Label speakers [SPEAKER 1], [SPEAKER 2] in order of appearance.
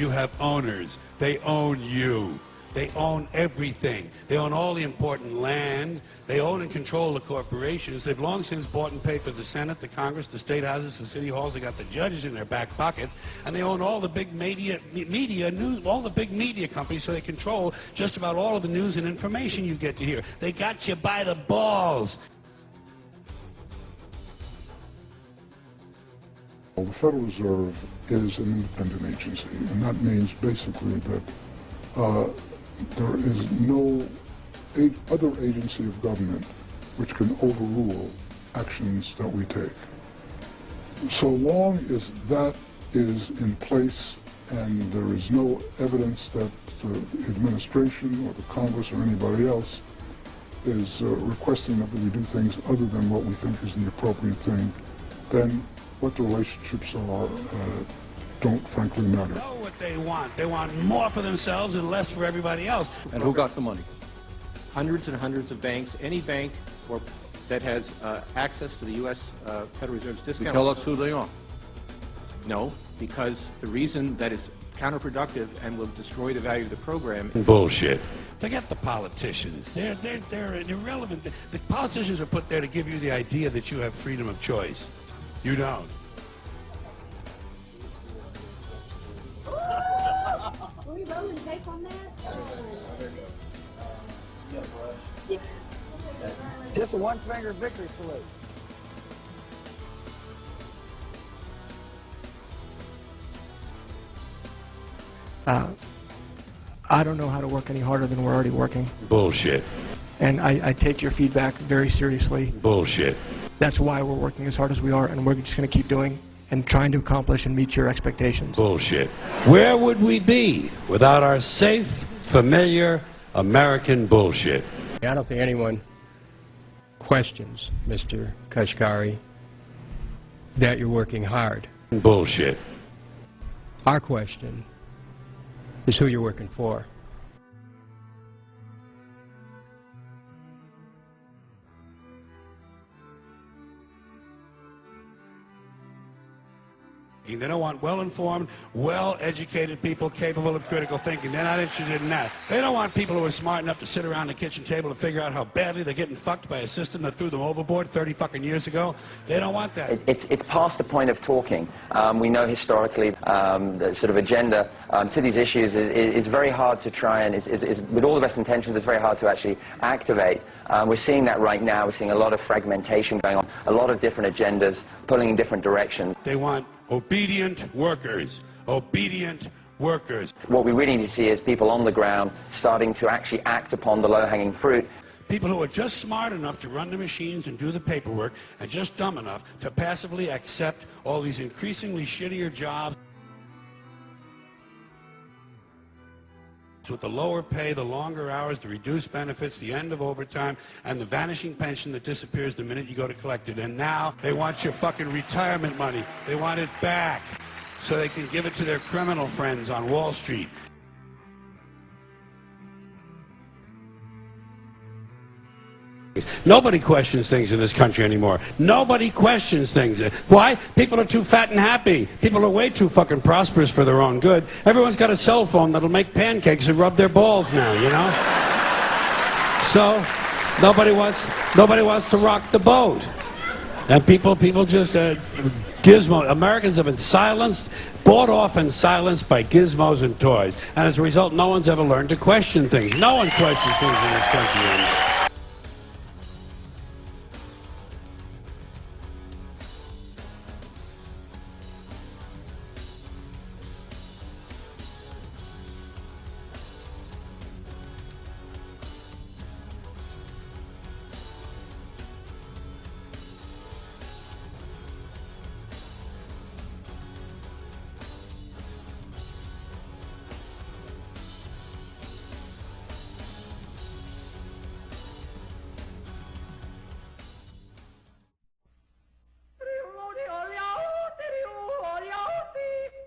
[SPEAKER 1] You have owners. They own you. They own everything. They own all the important land. They own and control the corporations. They've long since bought and paid for the Senate, the Congress, the state houses, the city halls. They got the judges in their back pockets, and they own all the big media news, all the big media companies. So they control just about all of the news and information you get to hear. They got you by the balls.
[SPEAKER 2] Well, the Federal Reserve is an independent agency, and that means basically that there is no other agency of government which can overrule actions that we take. So long as that is in place and there is no evidence that the administration or the Congress or anybody else is requesting that we do things other than what we think is the appropriate thing, then what the relationships are don't frankly matter.
[SPEAKER 1] They know what they want. They want more for themselves and less for everybody else.
[SPEAKER 3] And who got the money? Hundreds and hundreds of banks. Any bank that has access to the U.S. Federal Reserve's discount.
[SPEAKER 4] Tell us who they are.
[SPEAKER 3] No, because the reason that is counterproductive and will destroy the value of the program.
[SPEAKER 1] Bullshit. Forget the politicians. They're irrelevant. The politicians are put there to give you the idea that you have freedom of choice. You don't.
[SPEAKER 5] Are we rolling tape on that? Yeah.
[SPEAKER 6] Just a one-finger victory salute.
[SPEAKER 7] I don't know how to work any harder than we're already working.
[SPEAKER 1] Bullshit.
[SPEAKER 7] And I take your feedback very seriously.
[SPEAKER 1] Bullshit.
[SPEAKER 7] That's why we're working as hard as we are, and we're just going to keep doing and trying to accomplish and meet your expectations.
[SPEAKER 1] Bullshit. Where would we be without our safe, familiar American bullshit?
[SPEAKER 8] I don't think anyone questions, Mr. Kashkari, that you're working hard.
[SPEAKER 1] Bullshit.
[SPEAKER 8] Our question is who you're working for.
[SPEAKER 1] They don't want well-informed, well-educated people capable of critical thinking. They're not interested in that. They don't want people who are smart enough to sit around the kitchen table to figure out how badly they're getting fucked by a system that threw them overboard 30 fucking years ago. They don't want that.
[SPEAKER 9] It's past the point of talking. We know historically the sort of agenda to these issues is very hard to try and, with all the best intentions, it's very hard to actually activate. We're seeing that right now. We're seeing a lot of fragmentation going on, a lot of different agendas pulling in different directions.
[SPEAKER 1] They want obedient workers. Obedient workers.
[SPEAKER 9] What we really need to see is people on the ground starting to actually act upon the low-hanging fruit.
[SPEAKER 1] People who are just smart enough to run the machines and do the paperwork and just dumb enough to passively accept all these increasingly shittier jobs with the lower pay, the longer hours, the reduced benefits, the end of overtime, and the vanishing pension that disappears the minute you go to collect it. And now they want your fucking retirement money. They want it back so they can give it to their criminal friends on Wall Street. Nobody questions things in this country anymore. Nobody questions things. Why? People are too fat and happy. People are way too fucking prosperous for their own good. Everyone's got a cell phone that'll make pancakes and rub their balls now, you know? So, nobody wants to rock the boat. And people just, gizmo. Americans have been silenced, bought off and silenced by gizmos and toys. And as a result, no one's ever learned to question things. No one questions things in this country anymore.